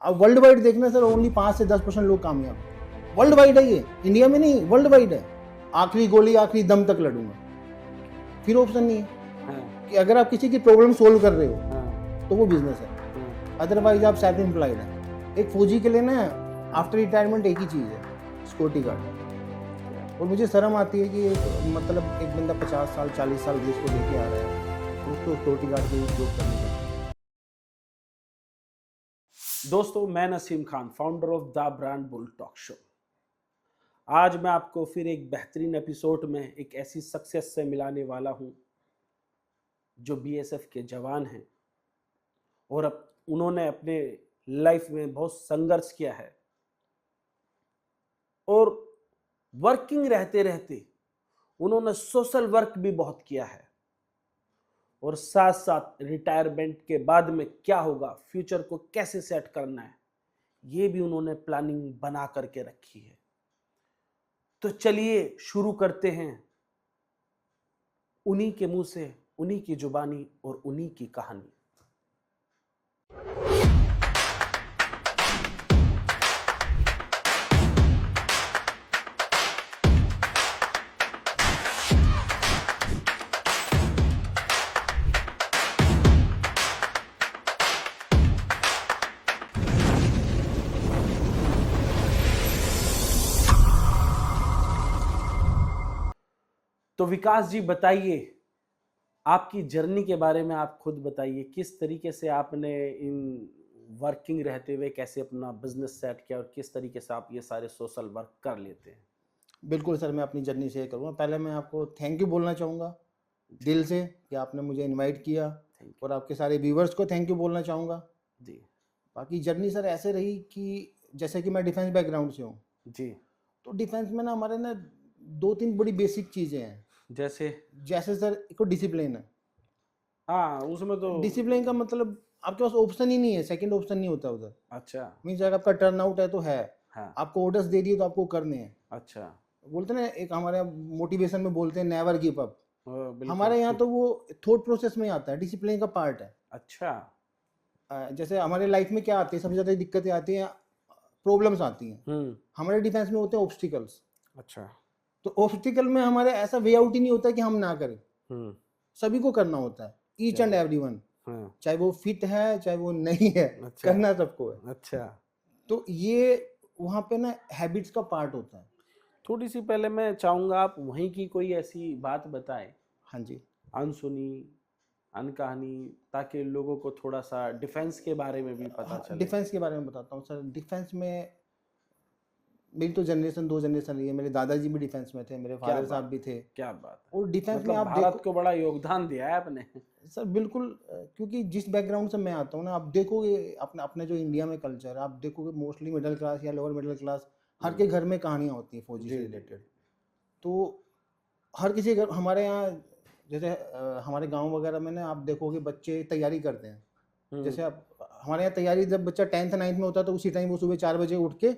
अब world wide देखना sir, only 5 से 10% लोग कामयाब। वर्ल्ड वाइड है ये, इंडिया में नहीं, वर्ल्ड वाइड है। आखिरी गोली आखिरी दम तक लड़ूंगा, फिर ऑप्शन नहीं है। हाँ, कि अगर आप किसी की प्रॉब्लम सोल्व कर रहे हो हाँ, तो वो बिजनेस है, हाँ, अदरवाइज आप सेल्फ एम्प्लॉयड है। एक फौजी के लिए ना आफ्टर रिटायरमेंट एक ही चीज़ है, सिक्योरिटी गार्ड। और मुझे शर्म आती है कि मतलब एक बंदा 50 साल 40 साल देश को लेके आ रहा है और उसको सिक्योरिटी गार्ड के जॉब करनी है। दोस्तों, मैं Naseem Khan, founder of the brand bull talk show. आज मैं आपको फिर एक बेहतरीन एपिसोड में एक ऐसी सक्सेस से मिलाने वाला हूं जो बीएसएफ के जवान हैं और अब उन्होंने अपने लाइफ में बहुत संघर्ष किया है और वर्किंग रहते रहते उन्होंने सोशल वर्क भी बहुत किया है और साथ साथ रिटायरमेंट के बाद में क्या होगा, फ्यूचर को कैसे सेट करना है, ये भी उन्होंने प्लानिंग बना करके रखी है। तो चलिए शुरू करते हैं उन्हीं के मुंह से, उन्हीं की जुबानी और उन्हीं की कहानी। तो विकास जी, बताइए आपकी जर्नी के बारे में। आप खुद बताइए किस तरीके से आपने इन वर्किंग रहते हुए कैसे अपना बिजनेस सेट किया और किस तरीके से आप ये सारे सोशल वर्क कर लेते हैं। बिल्कुल सर, मैं अपनी जर्नी शेयर करूँगा। पहले मैं आपको थैंक यू बोलना चाहूँगा दिल से कि आपने मुझे इनवाइट किया, थैंक और आपके सारे व्यूवर्स को थैंक यू बोलना चाहूँगा। यू जी। बाकी जर्नी सर ऐसे रही कि जैसे कि मैं डिफेंस बैकग्राउंड से हूँ, जी। तो डिफेंस में ना हमारे ना 2-3 बड़ी बेसिक चीज़ें हैं। जैसे? जैसे सर एक तो डिसिप्लिन है। हाँ, उसमें तो। डिसिप्लिन का मतलब आपके पास ऑप्शन ही नहीं है, सेकंड ऑप्शन नहीं होता उधर। अच्छा। मीन्स अगर आपका टर्न आउट है तो है, हाँ। आपको ऑर्डर्स दे दिए तो आपको करने हैं। अच्छा। बोलते हैं ना, एक हमारे मोटिवेशन में बोलते हैं नेवर गिव अप। बिल्कुल हमारे यहाँ ठीक। तो वो थॉट प्रोसेस में आता है, डिसिप्लिन का पार्ट है। अच्छा। जैसे हमारे लाइफ में क्या आती है, सबसे ज़्यादा दिक्कतें आती हैं, प्रॉब्लम्स आती हैं। हम्म। हमारे डिफेंस में होते हैं ऑब्स्टिकल्स। अच्छा। तो ऑब्स्टिकल में हमारे ऐसा वे आउट ही नहीं होता कि हम ना करें, हम्म। सभी को करना होता है, ईच क्या एंड बात। Every one. हाँ। चाहे वो फिट है चाहे वो नहीं है, अच्छा। करना सबको है। अच्छा। तो ये वहाँ पे ना हैबिट्स का पार्ट होता है। थोड़ी सी पहले मैं चाहूंगा आप वहीं की कोई ऐसी बात बताएं, हाँ जी। अनसुनी, अनकहानी, ताकि लोगों को थोड़ा सा डिफेंस के बारे में भी पता चले। डिफेंस के बारे में बताता हूँ सर। डिफेंस में मेरी तो जनरेशन 2 जनरेशन रही है। मेरे दादाजी भी डिफेंस में थे, मेरे क्या फादर साहब बात भी है, थे। क्या बात है। और डिफेंस में मतलब आप भारत देखो को बड़ा योगदान दिया है आपने। सर, बिल्कुल। क्योंकि जिस बैकग्राउंड से मैं आता हूँ ना, आप देखोगे अपने अपने जो इंडिया में कल्चर है, आप देखोगे मोस्टली मिडिल क्लास या लोअर मिडिल क्लास, हर के घर में कहानियाँ होती हैं फौजी जी से जी रिलेटेड। जी। तो हर किसी घर, हमारे यहाँ जैसे हमारे गांव वगैरह में ना आप देखोगे बच्चे तैयारी करते हैं। हम्म। जैसे आप हमारे यहाँ तैयारी, जब बच्चा 10th 9th में होता है तो उसी टाइम वो सुबह 4 बजे उठ के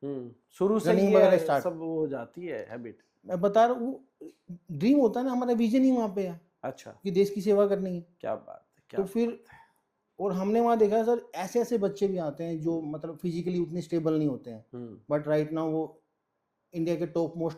शुरू से ही रनिंग वगैरह ये स्टार्ट। सब हो जाती है हैबिट। मैं बता रहा हूँ, वो ड्रीम होता है ना, हमारा विजन ही वहाँ पे है अच्छा। कि देश की सेवा करनी है। क्या बात है, क्या तो फिर बात है। और हमने वहाँ देखा है सर, ऐसे ऐसे बच्चे भी आते हैं जो मतलब फिजिकली उतने स्टेबल नहीं होते हैं, हम्म। बट राइट नाउ वो इंडिया के टॉप मोस्ट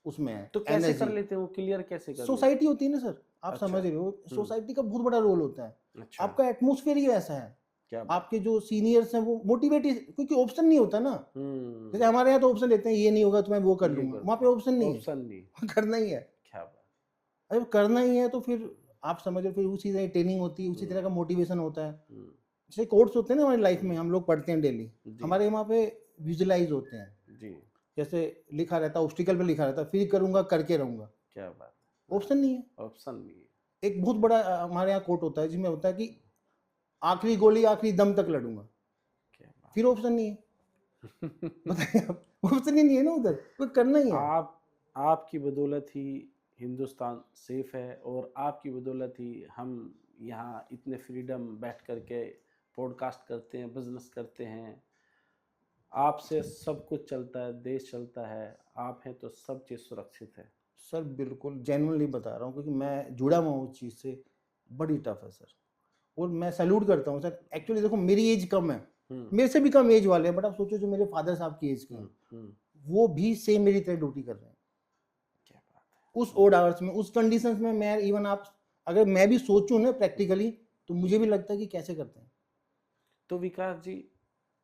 उसमें है, तो कैसे कर एनएसजी। लेते हैं वो, क्लियर कैसे कर लेते सोसाइटी होती है ना सर, आप अच्छा। समझ रहे हो, सोसाइटी का बहुत बड़ा रोल होता है। हैं? अच्छा। आपका एटमोसफेयर ही वैसा है। क्या बात। आपके जो सीनियर्स हैं वो मोटिवेट, क्योंकि ऑप्शन नहीं होता ना। जैसे हम्म। हमारे यहाँ तो ऑप्शन देते हैं, ये नहीं होगा तो मैं वो कर ये लूंगा, कर वहाँ पे ऑप्शन नहीं है। ऑप्शन नहीं। करना ही है। क्या बात। अरे करना ही है तो फिर आप समझो, फिर उसी तरह ट्रेनिंग होती है, उसी तरह का मोटिवेशन होता है। हम्म। जैसे कोर्स होते हैं ना हमारी लाइफ में, हम लोग पढ़ते हैं डेली, जी हमारे वहाँ पे विजुलाइज होते हैं। जी। जैसे लिखा रहता है, ऑब्स्टिकल पे लिखा रहता है, फिर करूंगा करके रहूंगा। क्या बात है। ऑप्शन नहीं है। ऑप्शन नहीं है। एक बहुत बड़ा हमारे यहाँ कोट होता है जिसमें होता है कि आखिरी गोली आखिरी दम तक लड़ूंगा, क्या बात। फिर ऑप्शन नहीं है। बताइए आप, ऑप्शन ही नहीं है ना उधर, कोई करना ही है। आपकी बदौलत ही हिंदुस्तान सेफ है और आपकी बदौलत ही हम यहाँ इतने फ्रीडम बैठ करके पॉडकास्ट करते हैं, बिजनेस करते हैं। आपसे सब कुछ चलता है, देश चलता है, आप हैं तो सब चीज़ सुरक्षित है। सर बिल्कुल जेन्युइनली बता रहा हूँ, क्योंकि मैं जुड़ा हुआ हूँ उस चीज़ से। बड़ी टफ है सर, और मैं सैल्यूट करता हूँ सर। एक्चुअली देखो, मेरी एज कम है, मेरे से भी कम एज वाले हैं, बट आप सोचो जो मेरे फादर साहब की एज के हैं, वो भी सेम मेरी तरह ड्यूटी कर रहे हैं। क्या बात है। उस ओड आवर्स में, उस कंडीशंस में मैं इवन आप अगर मैं भी सोचूं ना प्रैक्टिकली, तो मुझे भी लगता है कि कैसे करते हैं। तो विकास जी,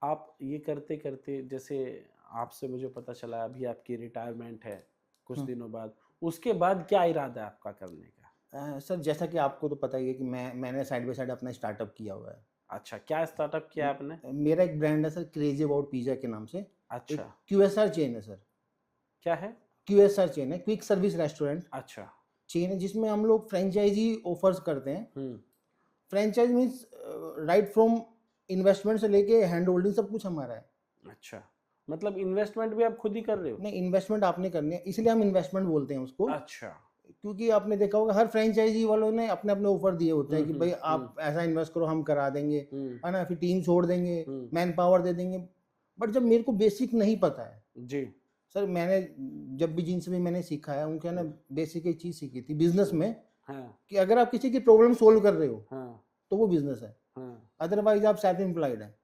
आप ये करते करते, जैसे आपसे मुझे पता चला अभी आपकी रिटायरमेंट है कुछ दिनों बाद, उसके बाद क्या इरादा है आपका करने का? सर जैसा कि आपको तो पता ही है कि मैंने साइड बाय साइड अपना स्टार्टअप किया हुआ है। अच्छा, क्या स्टार्टअप किया आपने? मेरा एक ब्रांड है सर, क्रेजी अबाउट पिज़्ज़ा के नाम से। अच्छा, एक QSR चेन है सर। क्या है? QSR चेन है, क्विक सर्विस रेस्टोरेंट अच्छा। चेन है, जिसमें हम लोग फ्रेंचाइजी ऑफर्स करते हैं। हम्म। Franchise means right from investment से लेके हैंड होल्डिंग सब कुछ हमारा है। अच्छा, मतलब इन्वेस्टमेंट भी आप खुद ही कर रहे हो? नहीं, इन्वेस्टमेंट आपने करनी है, इसलिए हम इन्वेस्टमेंट बोलते हैं उसको। अच्छा। क्योंकि आपने देखा होगा हर फ्रेंचाइजी वालों ने अपने अपने ऑफर दिए होते हैं कि भाई आप ऐसा इन्वेस्ट करो, हम करा देंगे, है ना, फिर टीम छोड़ देंगे, मैन पावर दे देंगे। बट जब मेरे को बेसिक नहीं पता है जी। सर, मैंने जब भी जिनसे भी मैंने सीखा है उनके ना बेसिक एक चीज़ सीखी थी बिजनेस में, हाँ। कि अगर आप किसी की प्रॉब्लम सोल्व कर रहे हो हाँ। तो वो बिजनेस है, हाँ। अदरवाइज आप सेल्फ एम्प्लॉयड है।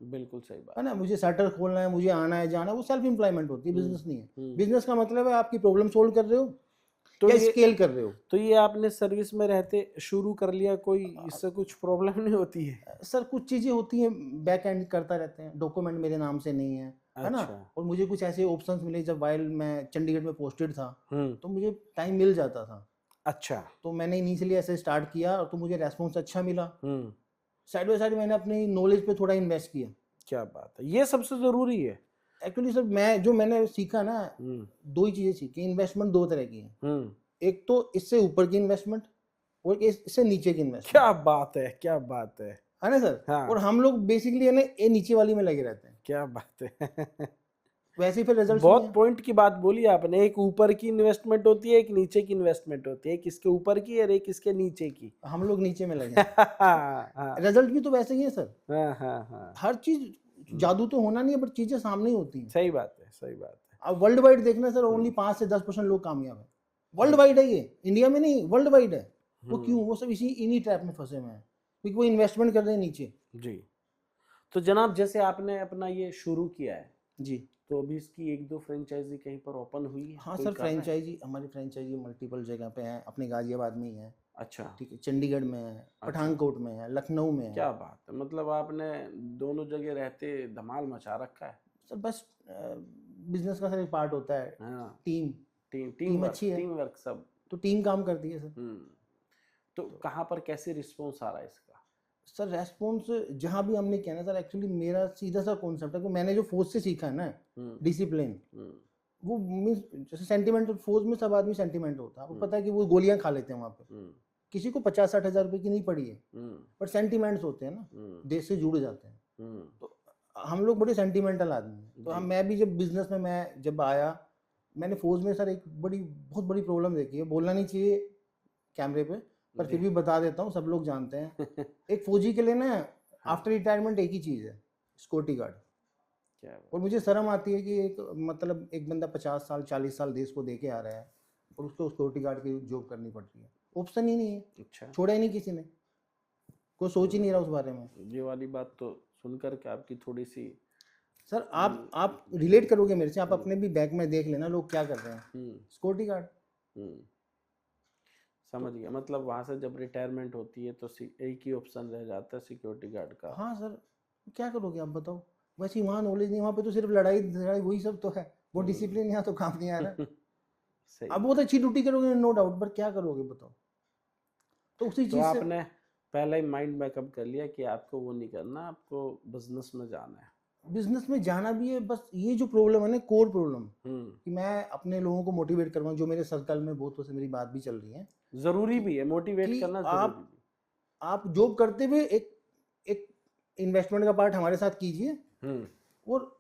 बिल्कुल सही बात। है ना, मुझे शटर खोलना है, मुझे आना है जाना है, वो सेल्फ एम्प्लॉयमेंट होती है, बिजनेस नहीं है। बिजनेस का मतलब है आपकी प्रॉब्लम सोल्व कर रहे हो तो या ये स्केल कर रहे हो। तो ये आपने सर्विस में रहते शुरू कर लिया, कोई इससे कुछ प्रॉब्लम नहीं होती है? सर कुछ चीज़ें होती हैं, बैक एंड करता रहते हैं, डॉक्यूमेंट मेरे नाम से नहीं है, है ना। अच्छा। और मुझे कुछ ऐसे ऑप्शंस मिले जब वाइल मैं चंडीगढ़ में पोस्टेड था, हम्म। तो मुझे टाइम मिल जाता था। अच्छा। तो मैंने इनिशियली ऐसे स्टार्ट किया, तो मुझे रेस्पॉन्स अच्छा मिला। हम्म। साइड बाय साइड मैंने अपनी नॉलेज पे थोड़ा इन्वेस्ट किया। क्या बात है, ये सबसे जरूरी है। एक्चुअली सर मैंने सीखा ना, दो ही चीज़ें सीखी। इन्वेस्टमेंट दो तरह की है, एक तो इससे ऊपर की इन्वेस्टमेंट और इससे नीचे की इन्वेस्टमेंट। क्या बात है, क्या बात है ना सर। हाँ। और हम लोग बेसिकली है ना ये नीचे वाली में लगे रहते हैं। क्या बात है वैसे ही फिर रिजल्ट बहुत पॉइंट की बात बोली आपने। एक ऊपर की इन्वेस्टमेंट होती है, एक नीचे की इन्वेस्टमेंट होती है, एक इसके ऊपर की और एक इसके नीचे की। हम लोग नीचे में लगे हाँ। रिजल्ट भी तो वैसे ही है सर। हाँ हाँ हाँ, हर चीज जादू तो होना नहीं है, बट चीजें सामने ही होती हैं। सही बात है, सही बात है। अब वर्ल्ड वाइड देखना सर, ओनली 5 से 10% लोग कामयाब है। वर्ल्ड वाइड है ये, इंडिया में नहीं, वर्ल्ड वाइड है। वो क्यों? वो सब इन्हीं ट्रैप में फंसे हुए हैं, क्योंकि वो इन्वेस्टमेंट कर रहे हैं नीचे। जी। तो जनाब, जैसे आपने अपना ये शुरू किया है जी, तो अभी इसकी एक दो फ्रेंचाइजी कहीं पर ओपन हुई है? हाँ कोई सर, कर रहा है? फ्रेंचाइजी हमारी फ्रेंचाइजी मल्टीपल जगह पे है। अपने गाजियाबाद में ही है, अच्छा। ठीक है, चंडीगढ़ में है, पठानकोट में है, लखनऊ में है। क्या बात है, मतलब आपने दोनों जगह रहते धमाल मचा रखा है। सर बस बिजनेस का सर एक पार्ट होता है, हाँ, टीम टीम टीम अच्छी है टीम वर्क सब। तो टीम काम करती है सर। तो कहाँ पर कैसे रिस्पॉन्स आ रहा है इसका? सर रेस्पॉन्स जहाँ भी हमने किया ना सर, एक्चुअली मेरा सीधा सा कॉन्सेप्ट है कि मैंने जो फोर्स से सीखा है ना, डिसिप्लिन, वो मीन्स जैसे सेंटिमेंटल फोर्स में सब आदमी सेंटिमेंट होता है। आपको पता है कि वो गोलियां खा लेते हैं वहाँ पे, किसी को 50-60 हज़ार रुपये की नहीं पड़ी है, बट सेंटिमेंट्स होते हैं ना, देश से जुड़ जाते हैं। तो हम लोग बड़े सेंटिमेंटल आदमी हैं। तो मैं भी जब बिजनेस में मैं जब आया, मैंने फौज में सर एक बहुत बड़ी प्रॉब्लम देखी है। बोलना नहीं चाहिए कैमरे पे, पर फिर भी बता देता हूँ, सब लोग जानते हैं। एक फौजी के लिए ना आफ्टर रिटायरमेंट एक ही चीज़ है, सिक्योरिटी गार्ड। और मुझे शर्म आती है कि एक बंदा 50 साल 40 साल देश को दे के आ रहा है और उसको सिक्योरिटी गार्ड की जॉब करनी पड़ रही है। ऑप्शन ही नहीं है। अच्छा। छोड़ा ही नहीं किसी ने, कोई सोच ही नहीं रहा उस बारे में। ये वाली बात तो सुनकर के आपकी थोड़ी सी सर आप रिलेट करोगे मेरे से। आप अपने भी बैक में देख लेना लोग क्या कर रहे हैं, सिक्योरिटी गार्ड। समझ गया। मतलब वहां से जब रिटायरमेंट होती है तो एक ही ऑप्शन रह जाता है सिक्योरिटी गार्ड का। हाँ सर, क्या करोगे आप बताओ। वैसे ही वहाँ नॉलेज नहीं, वहाँ पे तो सिर्फ लड़ाई वही सब तो है। वो डिसिप्लिन यहाँ तो काम नहीं आ रहा। सही। अब बहुत अच्छी ड्यूटी करोगे नो डाउट, पर क्या करोगे बताओ। तो उसी चीज से आपने पहले ही माइंड मेकअप कर लिया कि आपको वो नहीं करना, आपको बिजनेस में जाना है। बिजनेस में जाना भी है, बस ये जो प्रॉब्लम है ना, कोर प्रॉब्लम, कि मैं अपने लोगों को मोटिवेट करवाऊं। जो मेरे सर्कल में बहुत से मेरी बात भी चल रही है, जरूरी भी है मोटिवेट करना, जरूरी भी। आप जॉब करते हुए एक इन्वेस्टमेंट का पार्ट हमारे साथ कीजिए, और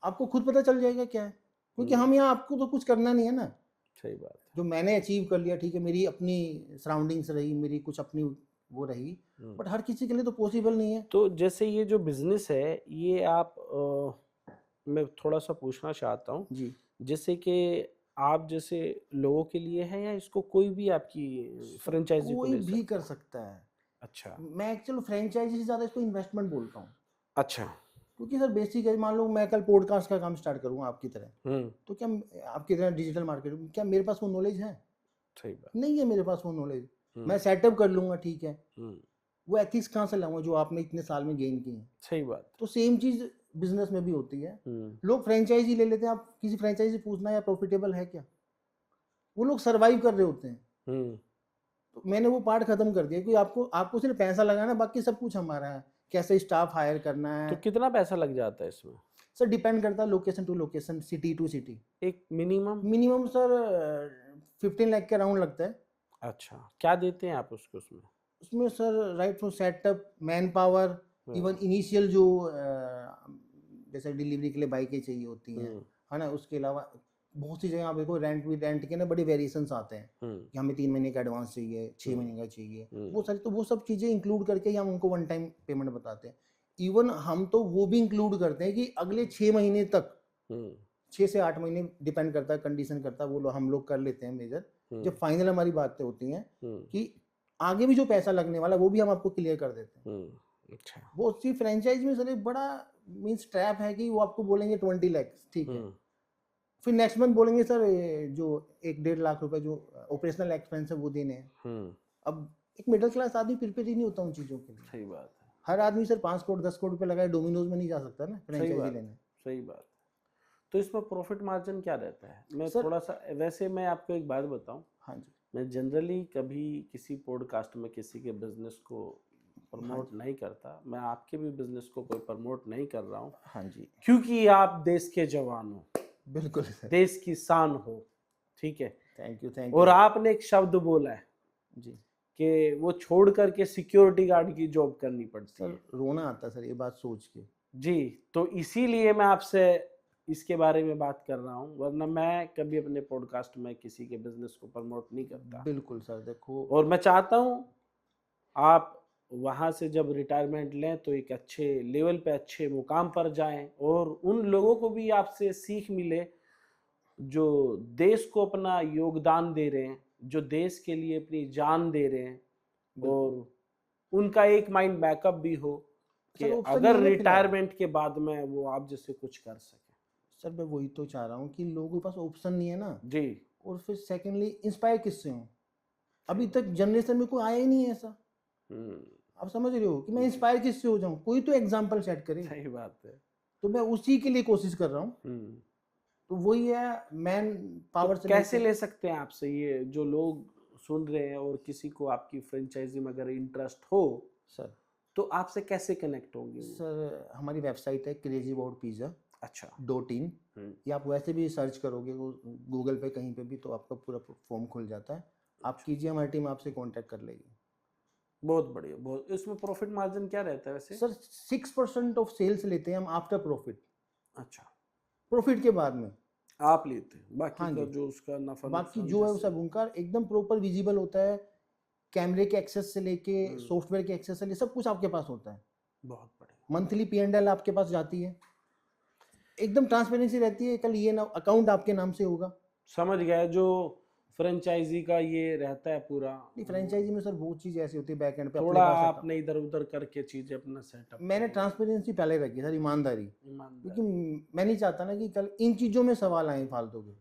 आपको खुद पता चल जाएगा क्या है। क्योंकि हम यहाँ आपको तो कुछ करना नहीं है ना। सही बात है। जो मैंने अचीव कर लिया, ठीक है, मेरी अपनी सराउंडिंग्स रही, मेरी कुछ अपनी वो रही, बट हर किसी के लिए तो पॉसिबल नहीं है। तो जैसे ये जो बिजनेस है ये आप मैं थोड़ा सा पूछना चाहता हूँ जी, जैसे कि आप जैसे लोगों के लिए है या इसको कोई भी आपकी फ्रेंचाइजी कोई भी कर सकता है। अच्छा। मैं एक्चुअली फ्रेंचाइजी से ज़्यादा इसको इन्वेस्टमेंट बोलता हूँ। अच्छा। क्योंकि सर बेसिक है, मान लो मैं कल पॉडकास्ट का काम स्टार्ट करूँगा आपकी तरह, तो क्या आपकी तरह डिजिटल मार्केटिंग, क्या मेरे पास वो नॉलेज है? सही बात। नहीं है मेरे पास वो नॉलेज। मैं सेटअप कर लूँगा, ठीक है, हम्म, वो एथिक्स कहाँ से लाऊंगा जो आपने इतने साल में गेन की है? सही बात। तो सेम चीज़ बिजनेस में भी होती है। हम्म, लोग फ्रेंचाइजी ले लेते हैं, आप किसी फ्रेंचाइजी से पूछना या प्रॉफिटेबल है क्या? वो लोग सर्वाइव कर रहे होते हैं। हम्म, तो मैंने वो पार्ट खत्म कर दिया कि आपको आपको सिर्फ पैसा लगाना, बाकी सब कुछ हमारा है। कैसे स्टाफ हायर करना तो है, कितना पैसा लग जाता है इसमें? सर डिपेंड करता है location to location, city to city. एक मिनिमम? मिनिमम सर 15 लाख के अराउंड लगता है। अच्छा, क्या देते हैं आप उसको उसमें? उसमें sir right from setup, man power, even initial जो जैसे डिलीवरी के लिए बाइकें चाहिए होती हैं, है ना, उसके अलावा बहुत सी जगह आप देखो रेंट के ना बड़े वेरिएशंस आते हैं कि हमें 3 महीने का एडवांस चाहिए, 6 महीने का चाहिए, वो सारी, तो वो सब चीज़ें इंक्लूड करके ही हम उनको वन टाइम पेमेंट बताते हैं। इवन हम तो वो भी इंक्लूड करते हैं कि अगले 6 महीने तक, 6 से 8 महीने डिपेंड करता है, कंडीशन करता है, वो हम लोग कर लेते हैं मेजर। जब फाइनल हमारी बातें होती हैं कि आगे भी जो पैसा लगने वाला है वो भी हम आपको क्लियर कर देते हैं। अच्छा। वो सी फ्रेंचाइज में सर एक बड़ा मीन्स ट्रैप है कि वो आपको बोलेंगे 20 लाख, ठीक है, फिर नेक्स्ट मंथ बोलेंगे सर जो 1-1.5 लाख रुपए जो ऑपरेशनल एक्सपेंस है वो देने हैं। अब एक मिडिल क्लास आदमी प्रिपेयर ही नहीं होता उन चीज़ों के लिए। सही बात है। हर आदमी सर 5 करोड़ 10 करोड़ रुपए लगाए डोमिनोज में नहीं जा सकता ना सही फ्रेंचाइजी बात, लेने। सही बात। तो इसमें प्रॉफिट मार्जिन क्या रहता है? मैं सर- थोड़ा सा, वैसे मैं आपको एक बात बताऊं, हाँ जी, मैं जनरली कभी किसी पॉडकास्ट में किसी के बिजनेस को प्रमोट नहीं करता। मैं आपके भी बिजनेस को कोई प्रमोट नहीं कर रहा हूँ, हाँ जी, क्योंकि आप देश के जवान हो, बिल्कुल सर, देश की शान हो, ठीक है। थैंक यू और आपने एक शब्द बोला है जी। कि वो छोड़ करके सिक्योरिटी गार्ड की जॉब करनी पड़ती है। सर रोना आता है सर ये बात सोच के। जी, तो इसीलिए मैं आपसे इसके बारे में बात कर रहा हूँ, वरना मैं कभी अपने पॉडकास्ट में किसी के बिजनेस को प्रमोट नहीं करता। बिल्कुल सर, देखो, और मैं चाहता हूँ आप वहाँ से जब रिटायरमेंट लें तो एक अच्छे लेवल पे, अच्छे मुकाम पर जाएं, और उन लोगों को भी आपसे सीख मिले जो देश को अपना योगदान दे रहे हैं, जो देश के लिए अपनी जान दे रहे हैं, और उनका एक माइंड बैकअप भी हो कि सर ऑप्शन अगर नहीं है ना फिलहाल। रिटायरमेंट के बाद में वो आप जैसे कुछ कर सके। सर मैं वही तो चाह रहा हूँ कि लोगों के पास ऑप्शन नहीं है ना। जी। और फिर सेकेंडली इंस्पायर किससे हूँ? अभी तक जनरेशन में कोई आया ही नहीं है ऐसा। आप समझ रहे हो कि मैं इंस्पायर किससे हो जाऊँ? कोई तो एग्जाम्पल सेट करे। सही बात है। तो मैं उसी के लिए कोशिश कर रहा हूँ। तो वही है मैन पावर से कैसे लेके- ले सकते हैं आपसे ये जो लोग सुन रहे हैं, और किसी को आपकी फ्रेंचाइजी में अगर इंटरेस्ट हो सर तो आपसे कैसे कनेक्ट होंगे वो? सर हमारी वेबसाइट है क्रेजी अबाउट पिज़्ज़ा अच्छा। .in, या आप वैसे भी सर्च करोगे गूगल पे कहीं पे भी तो आपका पूरा फॉर्म खुल जाता है। आप कीजिए, हमारी टीम आपसे कांटेक्ट कर लेगी। बहुत बढ़िया, बहुत। इसमें प्रॉफिट मार्जिन क्या रहता है वैसे? सर 6% ऑफ सेल्स लेते हैं हम आफ्टर प्रॉफिट। अच्छा, प्रॉफिट के बाद में आप लेते हैं, बाकी हाँ का जी। जो उसका नफा बाकी नुकसान जो है वो जैसे- सब उनका एकदम प्रॉपर विजिबल होता है। कैमरे के एक्सेस से लेके सॉफ्टवेयर के एक्सेस से ले सब कुछ आपके पास होता है। बहुत बढ़िया। मंथली P&L आपके पास जाती है, एकदम ट्रांसपेरेंसी रहती है। कल ये ना अकाउंट आपके नाम से होगा। समझ गया, जो फ्रेंचाइजी का ये रहता है पूरा। नहीं, फ्रेंचाइजी में सर बहुत चीज़ ऐसी होती है बैक एंड पे अपने थोड़ा पास है। आपने इधर उधर करके चीजें अपना सेटअप मैंने ट्रांसपेरेंसी पहले रखी सर, ईमानदारी, क्योंकि मैं नहीं चाहता ना कि कल इन चीज़ों में सवाल आए फालतू के।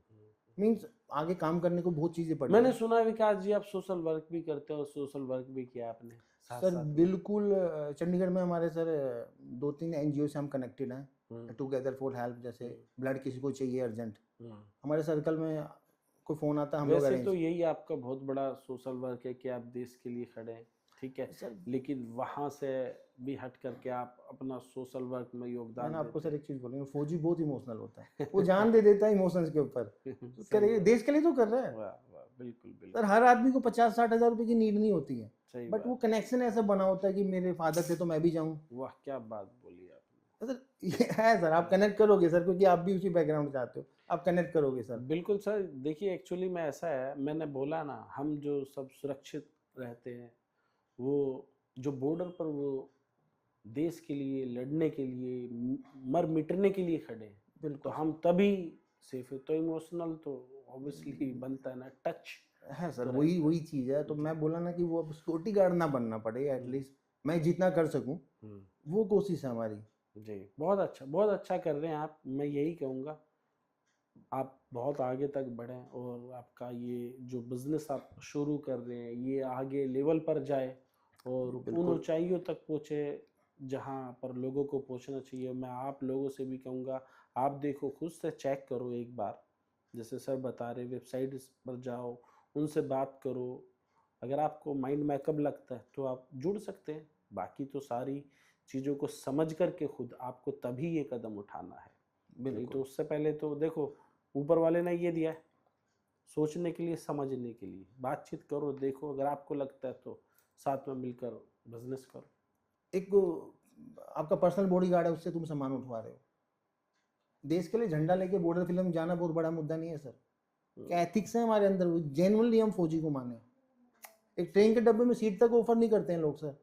मीन्स आगे काम करने को बहुत चीज़ें पड़ी मैंने हैं। सुना है विकास जी आप सोशल वर्क भी करते हो, सोशल वर्क भी किया आपने साथ सर साथ में। बिल्कुल, चंडीगढ़ में हमारे सर 2-3 NGO से हम कनेक्टेड हैं, टुगेदर फॉर हेल्प। जैसे ब्लड किसी को चाहिए अर्जेंट, हमारे सर्कल में कोई फ़ोन आता है, हम लोग वैसे अरेंज। तो यही आपका बहुत बड़ा सोशल वर्क है कि आप देश के लिए खड़े हैं, ठीक है, सर लेकिन वहां से भी हट करके आप अपना सोशल वर्क में योगदान मैंने आपको देते सर एक चीज़ बोलूँगा, फौजी बहुत इमोशनल होता है, वो जान दे देता है इमोशंस के ऊपर। हैं। तो सही करिए, बात। देश के लिए तो कर रहा है। वाह वाह, बिल्कुल सर बिल्कुल। हर आदमी को 50-60 हज़ार रुपये की नीड नहीं होती है, सही बट वो बात। कनेक्शन ऐसा बना होता है कि मेरे फादर थे तो मैं भी जाऊँ। वाह, क्या बात बोली आपने। सर ये है सर, आप कनेक्ट करोगे सर, क्योंकि आप भी उसी बैकग्राउंड से आते हो, आप कनेक्ट करोगे सर। बिल्कुल सर, देखिए एक्चुअली में ऐसा है, मैंने बोला ना, हम जो सब सुरक्षित रहते हैं, वो जो बॉर्डर पर वो देश के लिए लड़ने के लिए मर मिटने के लिए खड़े हैं, तो बिल्कुल हम तभी सेफ है। तो इमोशनल तो ऑब्वियसली बनता है ना, टच है सर, तो वही वही चीज़ है। तो मैं बोला ना कि वो अब सिक्योरिटी गार्ड ना बनना पड़े, एटलीस्ट मैं जितना कर सकूं वो कोशिश है हमारी। जी, बहुत अच्छा कर रहे हैं आप। मैं यही कहूँगा आप बहुत आगे तक बढ़ें और आपका ये जो बिजनेस आप शुरू कर रहे हैं ये आगे लेवल पर जाए और उन बिल्कुल। ऊंचाइयों तक पहुँचे जहाँ पर लोगों को पहुँचना चाहिए। मैं आप लोगों से भी कहूँगा आप देखो, खुद से चेक करो एक बार, जैसे सर बता रहे वेबसाइट पर जाओ, उनसे बात करो। अगर आपको माइंड मैकअप लगता है तो आप जुड़ सकते हैं, बाकी तो सारी चीज़ों को समझ करके खुद आपको तभी ये कदम उठाना है। नहीं तो बिल्कुल। उससे पहले तो देखो ऊपर वाले ने ये दिया है सोचने के लिए, समझने के लिए। बातचीत करो, देखो, अगर आपको लगता है तो साथ में मिलकर बिजनेस करो। एक आपका पर्सनल बॉडीगार्ड है, उससे तुम सामान उठवा रहे हो। देश के लिए झंडा लेके बॉर्डर फिल्म जाना बहुत बड़ा मुद्दा नहीं है सर। क्या एथिक्स है हमारे अंदर, जेन्युइनली हम फौजी को माने। एक ट्रेन के डब्बे में सीट तक ऑफर नहीं करते हैं लोग सर,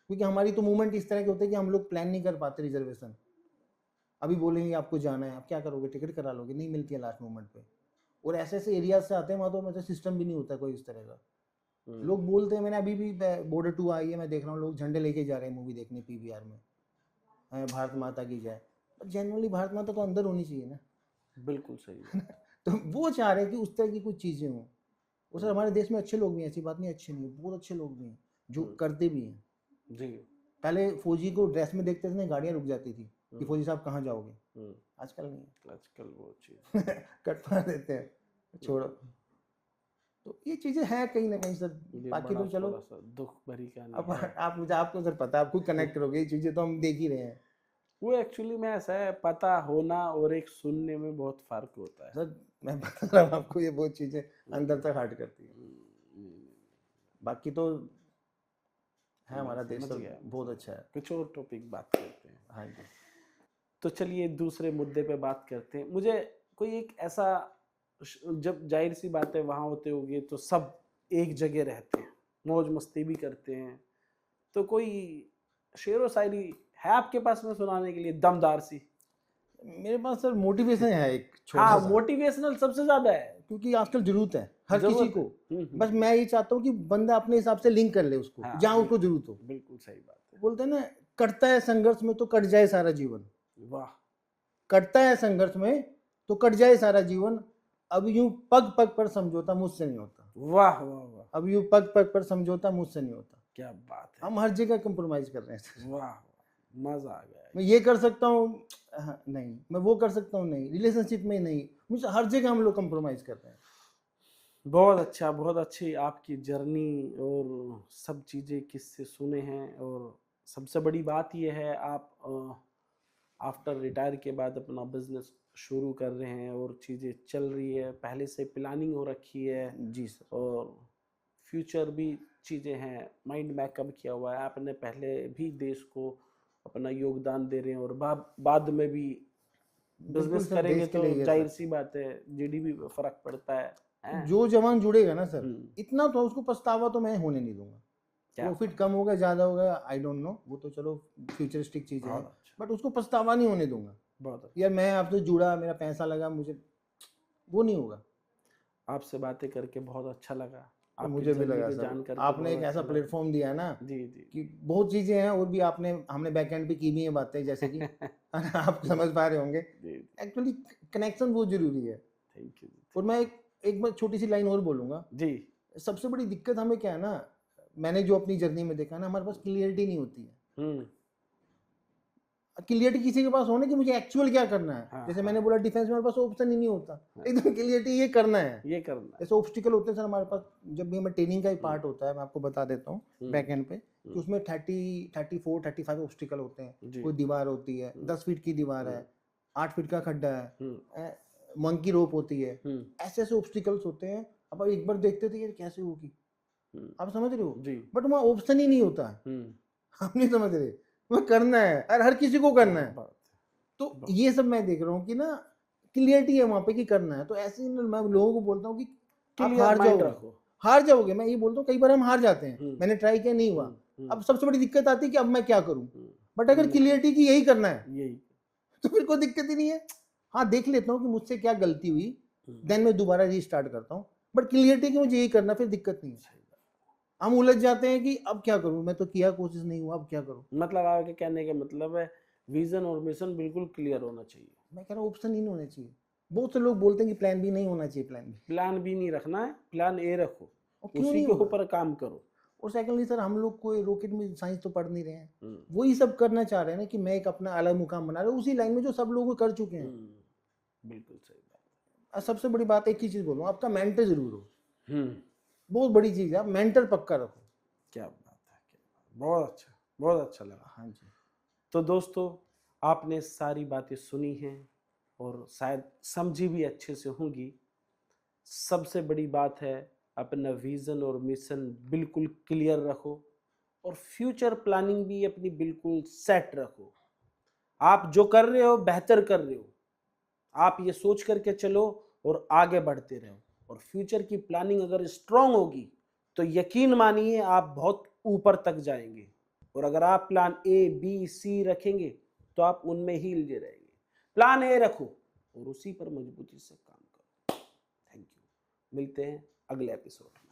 क्योंकि हमारी तो मूवमेंट इस तरह के होते हैं कि हम लोग प्लान नहीं कर पाते रिजर्वेशन। अभी बोलेंगे आपको जाना है, आप क्या करोगे, टिकट करा लोगे, नहीं मिलती है लास्ट मोमेंट पे। और ऐसे ऐसे एरियाज से आते हैं वहाँ तो मतलब सिस्टम भी नहीं होता कोई इस तरह का। लोग बोलते हैं, मैंने अभी भी बॉर्डर 2 आई है, मैं देख रहा हूँ लोग झंडे लेके जा रहे हैं मूवी देखने पीवीआर में, भारत माता की जय। जेनुअनली भारत माता तो अंदर होनी चाहिए ना। बिल्कुल सही है। तो वो चाह रहे हैं कि उस तरह की कुछ चीज़ें हों। वो सर हमारे देश में अच्छे लोग भी हैं, ऐसी बात नहीं अच्छे नहीं है, बहुत अच्छे लोग भी हैं जो करते भी हैं। जी। पहले फौजी को ड्रेस में देखते थे ना, गाड़ियाँ रुक जाती थी कि फौजी साहब कहाँ जाओगे। आजकल नहीं है। आजकल वो चीज़ कट मार देते हैं, छोड़ो। तो ये चीज़ें हैं कहीं ना कहीं सर। ये बाकी बड़ा तो चलो, थोड़ा सा दुख भरी कहानी अब है। आप मुझे, आपको सर पता है, आप खुद कनेक्ट करोगे, ये चीज़ें तो हम देख ही रहे हैं वो एक्चुअली में ऐसा है, पता होना और एक सुनने में बहुत फर्क होता है। सर। मैं बता रहा हूँ आपको, ये बहुत चीज़ें अंदर तक हर्ट करती है। बाकी तो है, हमारा देश समझ तो गया। बहुत अच्छा है। कुछ और टॉपिक बात करते हैं। हाँ जी। तो चलिए दूसरे मुद्दे पे बात करते हैं। मुझे कोई एक ऐसा, जब जाहिर सी बात है वहाँ होते होंगे तो सब एक जगह रहते हैं, मौज मस्ती भी करते हैं, तो कोई शेरो शायरी है आपके पास में सुनाने के लिए दमदार सी? मेरे पास सर मोटिवेशन है एक छोटा हाँ, सा, मोटिवेशनल सबसे ज्यादा है। क्योंकि आजकल जरूरत है हर जरूरत किसी है। को। हम्म। बस मैं ये चाहता हूँ कि बंदा अपने हिसाब से लिंक कर ले उसको, हाँ, जहाँ उसको जरूरत हो। बिल्कुल सही बात है। बोलते हैं ना, कटता है संघर्ष में तो कट जाए सारा जीवन। वाह। कटता है संघर्ष में तो कट जाए सारा जीवन। अब यूं पग पग पर समझौता मुझसे नहीं होता। वाह वाह वाह, अब यूं पग पग पर समझौता मुझसे नहीं होता। क्या बात है। हम हर जगह कंप्रोमाइज कर रहे हैं सर। वाह, मजा आ गया। मैं ये कर सकता हूँ, हाँ, नहीं, मैं वो कर सकता हूँ, नहीं, रिलेशनशिप में नहीं, मुझे हर जगह हम लोग कंप्रोमाइज कर रहे हैं। बहुत अच्छा, बहुत अच्छी आपकी जर्नी और सब चीज़ें किससे सुने हैं। और सबसे बड़ी बात यह है आप आफ्टर रिटायर के बाद अपना बिजनेस शुरू कर रहे हैं और चीज़ें चल रही है, पहले से प्लानिंग हो रखी है जी सर। और फ्यूचर भी चीज़ें हैं, माइंड मैकअप किया हुआ है आपने, पहले भी देश को अपना योगदान दे रहे हैं और बाद में भी बिल्कुल बिजनेस सर, करेंगे देश के तो लिए ही है जाहिर सर। सी बात है जीडीपी पे फर्क पड़ता है। जो जवान जुड़ेगा ना सर, हम्म। इतना तो उसको पछतावा तो मैं होने नहीं दूंगा। क्या प्रॉफिट कम होगा ज्यादा होगा आई डोंट नो, वो तो चलो फ्यूचरिस्टिक चीजें हैं, बहुत अच्छा, बट उसको पछतावा नहीं होने दूंगा। बहुत अच्छा। यार मैं आपसे जुड़ा, मेरा पैसा लगा, मुझे वो नहीं होगा। आपसे बातें करके बहुत अच्छा लगा, आपकी मुझे भी जर्नी लगा को सर, जान करके आपने बहुत एक अच्छा ऐसा लगा। प्लेटफॉर्म दिया है ना जी जी। कि बहुत चीजें हैं, और भी आपने, हमने बैकएंड पे की भी है बातें, जैसे कि आप समझ पा रहे होंगे। जी जी, एक्चुअली कनेक्शन बहुत जरूरी है। Thank you. और मैं एक बार छोटी सी लाइन और बोलूंगा। जी। सबसे बड़ी दिक्कत हमें क्या है ना, मैंने जो अपनी जर्नी में देखा ना, हमारे पास क्लियरिटी नहीं होती है। हम्म। क्लियरिटी किसी के पास हो ना कि मुझे एक्चुअल क्या करना है। हाँ, जैसे हाँ, मैंने बोला डिफेंस में हमारे पास ऑप्शन ही नहीं होता, हाँ। एकदम क्लियरिटी ये करना है। ये करना है। जैसे ऑब्स्टिकल होते हैं सर हमारे पास, जब भी हमें ट्रेनिंग का ही पार्ट होता है, मैं आपको बता देता हूँ बैक एंड पे, कि उसमें 30, 34, 35 ऑब्स्टिकल होते हैं। जी। कोई दीवार होती है, 10 फीट की दीवार है, 8 फीट का खड्डा है, मंकी रोप होती है, ऐसे ऐसे ऑब्स्टिकल्स होते हैं। अब आप एक बार देखते थे ये कैसे होगी, आप समझ रहे हो, जी। बट वहाँ ऑप्शन ही नहीं होता है। आप नहीं समझ रहे, वो करना है और हर किसी को करना है। तो ये सब मैं देख रहा हूँ कि ना क्लियरिटी है वहां पे कि करना है। तो ऐसे ही मैं लोगों को बोलता हूँ कि आप हार जाओगे, हार जाओगे। मैं ये बोलता हूँ कई बार हम हार जाते हैं, मैंने ट्राई किया नहीं हुआ। अब सबसे बड़ी दिक्कत आती है कि अब मैं क्या करूँ। बट अगर क्लियरिटी की यही करना है यही, तो फिर कोई दिक्कत ही नहीं है। हाँ, देख लेता हूँ कि मुझसे क्या गलती हुई, देन मैं दोबारा रीस्टार्ट करता हूँ। बट क्लियरिटी की मुझे यही करना, फिर दिक्कत नहीं है। हम उलझ जाते हैं कि अब क्या करूँ, मैं तो किया, कोशिश नहीं हुआ, अब क्या करूँ। मतलब आपके कहने का मतलब है विजन और मिशन बिल्कुल क्लियर होना चाहिए। मैं कह रहा हूँ ऑप्शन ही नहीं होने चाहिए। बहुत से लोग बोलते हैं कि प्लान बी नहीं होना चाहिए, प्लान बी। प्लान बी नहीं रखना है, प्लान ए रखो, और क्यों उसी नहीं के होगा? ऊपर काम करो। और सेकंडली सर, हम लोग कोई रॉकेट में साइंस तो पढ़ नहीं रहे हैं, हम्म, वही सब करना चाह रहे हैं ना कि मैं एक अपना अलग मुकाम बना रहा हूँ उसी लाइन में जो सब लोग कर चुके हैं। बिल्कुल सही बात। और सबसे बड़ी बात एक ही चीज बोलूँ, आपका मेंटर जरूर हो। हम्म, बहुत बड़ी चीज है, आप मेंटर पक्का रखो। क्या बात है, क्या बात, बहुत अच्छा, बहुत अच्छा लगा। हाँ जी। तो दोस्तों, आपने सारी बातें सुनी हैं और शायद समझी भी अच्छे से होंगी। सबसे बड़ी बात है, अपना विजन और मिशन बिल्कुल क्लियर रखो और फ्यूचर प्लानिंग भी अपनी बिल्कुल सेट रखो। आप जो कर रहे हो बेहतर कर रहे हो, आप ये सोच करके चलो और आगे बढ़ते रहो। और फ्यूचर की प्लानिंग अगर स्ट्रांग होगी तो यकीन मानिए आप बहुत ऊपर तक जाएंगे। और अगर आप प्लान ए बी सी रखेंगे तो आप उनमें ही उलझे रहेंगे। प्लान ए रखो और उसी पर मजबूती से काम करो। Thank you. मिलते हैं अगले एपिसोड में।